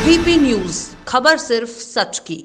ABP news, खबर सिर्फ सच की।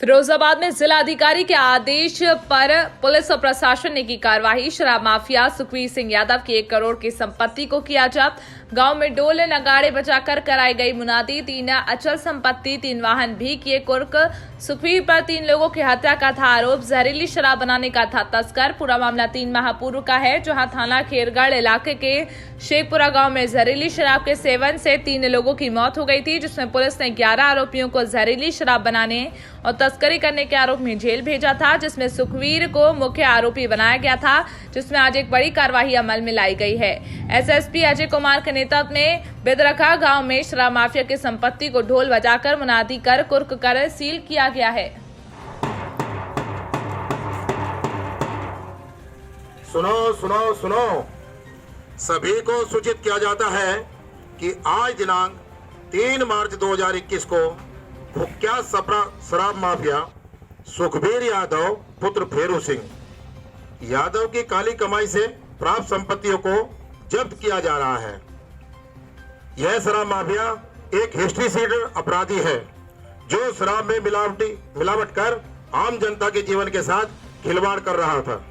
फिरोजाबाद में जिला अधिकारी के आदेश पर पुलिस और प्रशासन ने की कार्रवाई। शराब माफिया सुखवीर सिंह यादव की 1 करोड़ की संपत्ति को किया जब्त। गांव में डोल नगाड़े बजाकर कराई गई मुनादी। 3 अचल संपत्ति, 3 वाहन भी किए कुर्क। सुखवीर पर 3 लोगों की हत्या का था आरोप। जहरीली शराब बनाने का था तस्कर। पूरा मामला 3 माह पूर्व का है, जहां थाना खेरगढ़ इलाके के शेखपुरा गांव में जहरीली शराब के सेवन से 3 लोगों की मौत हो गई थी, जिसमें पुलिस ने 11 आरोपियों को जहरीली शराब बनाने और तस्करी करने के आरोप में जेल भेजा था, जिसमें सुखवीर को मुख्य आरोपी बनाया गया था, जिसमें आज एक बड़ी कार्रवाई अमल में लाई गई है। एसएसपी अजय कुमार के नेतृत्व में बिदरखा गांव में शराब माफिया की संपत्ति को ढोल बजाकर मुनादी कर कुर्क कर सील किया गया है। सुनो सुनो सुनो, सभी को सूचित किया जाता है कि आज दिनांक 3 मार्च 2021 को कुख्यात शराब माफिया सुखबीर यादव पुत्र फेरू सिंह यादव की काली कमाई से प्राप्त संपत्तियों को जब्त किया जा रहा है। यह शराब माफिया एक हिस्ट्री सीडर अपराधी है, जो शराब में मिलावट कर आम जनता के जीवन के साथ खिलवाड़ कर रहा था।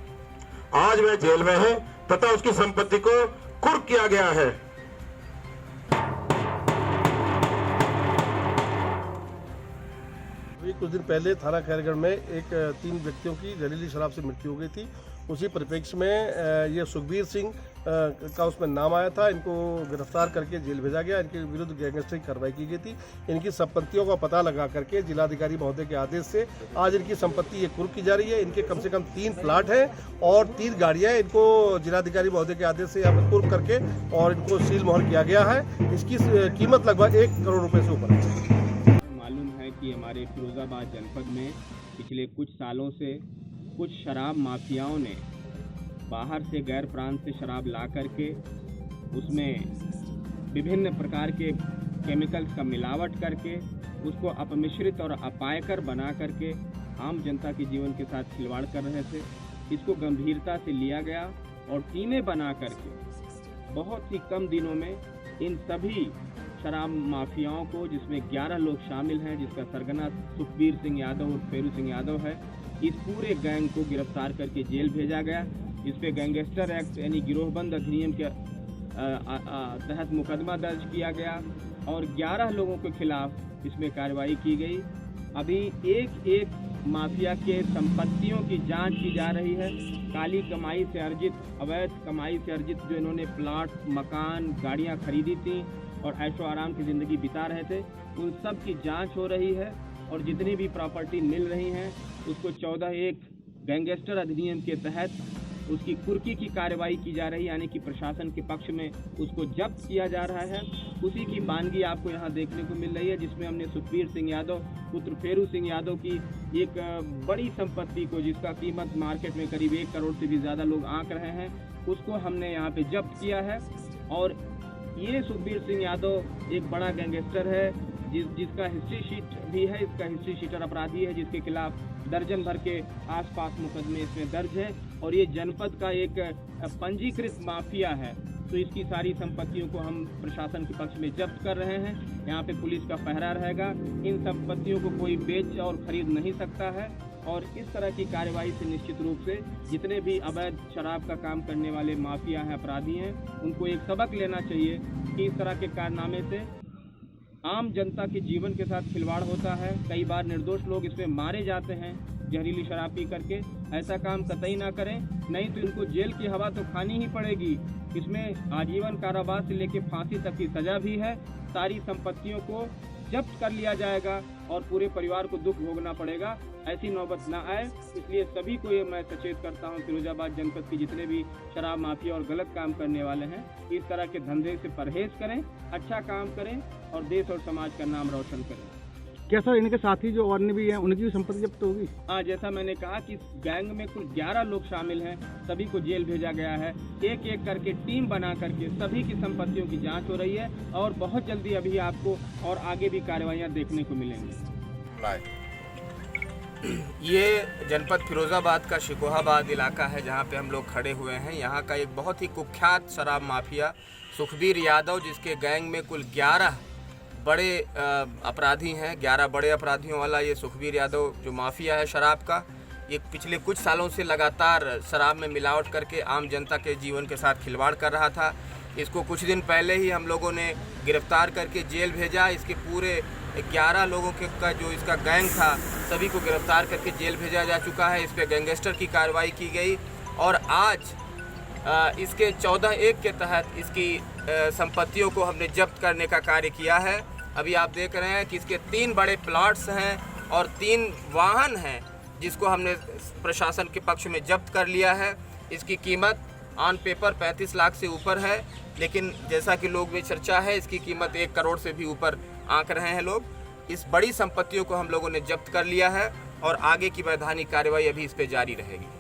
आज वह जेल में है तथा उसकी संपत्ति को कुर्क किया गया है। कुछ दिन पहले थाना खैरगढ़ में 3 व्यक्तियों की जहरीली शराब से मृत्यु हो गई थी। उसी परिप्रेक्ष्य में ये सुखबीर सिंह का उसमें नाम आया था। इनको गिरफ्तार करके जेल भेजा गया। इनके विरुद्ध गैंगस्टरिंग कार्रवाई की गई थी। इनकी संपत्तियों का पता लगा करके जिलाधिकारी महोदय के आदेश से आज इनकी संपत्ति ये कुर्क की जा रही है। इनके कम से कम 3 प्लाट हैं और 3 गाड़ियाँ। इनको जिलाधिकारी महोदय के आदेश से यहाँ पर कुर्क करके और इनको सील मोहर किया गया है। इसकी कीमत लगभग 1 करोड़ रुपये से ऊपर है। कि हमारे फिरोजाबाद जनपद में पिछले कुछ सालों से कुछ शराब माफियाओं ने बाहर से गैर प्रांत से शराब ला करके उसमें विभिन्न प्रकार के केमिकल्स का मिलावट करके उसको अपमिश्रित और अपायकर बना करके आम जनता के जीवन के साथ खिलवाड़ कर रहे थे। इसको गंभीरता से लिया गया और टीमें बना करके बहुत ही कम दिनों में इन सभी शराब माफियाओं को, जिसमें 11 लोग शामिल हैं, जिसका सरगना सुखबीर सिंह यादव और फेरू सिंह यादव है, इस पूरे गैंग को गिरफ्तार करके जेल भेजा गया। इस पे गैंगस्टर एक्ट यानी गिरोहबंद अधिनियम के तहत मुकदमा दर्ज किया गया और 11 लोगों के खिलाफ इसमें कार्रवाई की गई। अभी एक माफिया के संपत्तियों की जांच की जा रही है। काली कमाई से अर्जित, अवैध कमाई से अर्जित जो इन्होंने प्लाट, मकान, गाड़ियां खरीदी थी और ऐशो आराम की ज़िंदगी बिता रहे थे, उन सब की जांच हो रही है और जितनी भी प्रॉपर्टी मिल रही हैं उसको 14(1) गैंगस्टर अधिनियम के तहत उसकी कुर्की की कार्रवाई की जा रही है, यानी कि प्रशासन के पक्ष में उसको जब्त किया जा रहा है। उसी की बानगी आपको यहाँ देखने को मिल रही है, जिसमें हमने सुखबीर सिंह यादव पुत्र फेरू सिंह यादव की एक बड़ी संपत्ति को, जिसका कीमत मार्केट में करीब 1 करोड़ से भी ज़्यादा लोग आंक रहे हैं, उसको हमने यहाँ पे जब्त किया है। और ये सुखबीर सिंह यादव एक बड़ा गैंगस्टर है, जिसका हिस्ट्री शीट भी है। इसका हिस्ट्री शीटर अपराधी है, जिसके खिलाफ दर्जन भर के आसपास मुकदमे इसमें दर्ज है और ये जनपद का एक पंजीकृत माफिया है। तो इसकी सारी संपत्तियों को हम प्रशासन के पक्ष में जब्त कर रहे हैं। यहाँ पे पुलिस का पहरा रहेगा। इन संपत्तियों को कोई बेच और खरीद नहीं सकता है और इस तरह की कार्रवाई से निश्चित रूप से जितने भी अवैध शराब का काम करने वाले माफिया हैं, अपराधी हैं, उनको एक सबक लेना चाहिए कि इस तरह के कारनामे से आम जनता के जीवन के साथ खिलवाड़ होता है। कई बार निर्दोष लोग इसमें मारे जाते हैं जहरीली शराब पी करके। ऐसा काम कतई ना करें, नहीं तो इनको जेल की हवा तो खानी ही पड़ेगी। इसमें आजीवन कारावास से लेकर फांसी तक की सजा भी है। सारी संपत्तियों को जब्त कर लिया जाएगा और पूरे परिवार को दुख भोगना पड़ेगा। ऐसी नौबत ना आए, इसलिए सभी को ये मैं सचेत करता हूँ, फिरोजाबाद जनपद के जितने भी शराब माफिया और गलत काम करने वाले हैं, इस तरह के धंधे से परहेज करें, अच्छा काम करें और देश और समाज का नाम रोशन करें। क्या सर इनके साथी जो अन्य भी हैं उनकी भी संपत्ति जब्त होगी? हाँ, जैसा मैंने कहा कि गैंग में कुल 11 लोग शामिल हैं, सभी को जेल भेजा गया है। एक एक करके टीम बना करके सभी की संपत्तियों की जांच हो रही है और बहुत जल्दी अभी आपको और आगे भी कार्रवाइयाँ देखने को मिलेंगी। ये जनपद फिरोज़ाबाद का शिकोहाबाद इलाका है जहाँ पे हम लोग खड़े हुए हैं। यहाँ का एक बहुत ही कुख्यात शराब माफिया सुखबीर यादव, जिसके गैंग में कुल 11 बड़े अपराधी हैं, 11 बड़े अपराधियों वाला ये सुखबीर यादव जो माफिया है शराब का, ये पिछले कुछ सालों से लगातार शराब में मिलावट करके आम जनता के जीवन के साथ खिलवाड़ कर रहा था। इसको कुछ दिन पहले ही हम लोगों ने गिरफ्तार करके जेल भेजा। इसके पूरे 11 लोगों के का जो इसका गैंग था सभी को गिरफ्तार करके जेल भेजा जा चुका है। इस पर गैंगस्टर की कार्रवाई की गई और आज इसके 14(1) के तहत इसकी संपत्तियों को हमने जब्त करने का कार्य किया है। अभी आप देख रहे हैं कि इसके 3 बड़े प्लॉट्स हैं और 3 वाहन हैं जिसको हमने प्रशासन के पक्ष में जब्त कर लिया है। इसकी कीमत ऑन पेपर 35 लाख से ऊपर है, लेकिन जैसा कि लोग में चर्चा है इसकी कीमत 1 करोड़ से भी ऊपर आंक रहे हैं लोग। इस बड़ी संपत्तियों को हम लोगों ने जब्त कर लिया है और आगे की वैधानिक कार्रवाई अभी इस पर जारी रहेगी।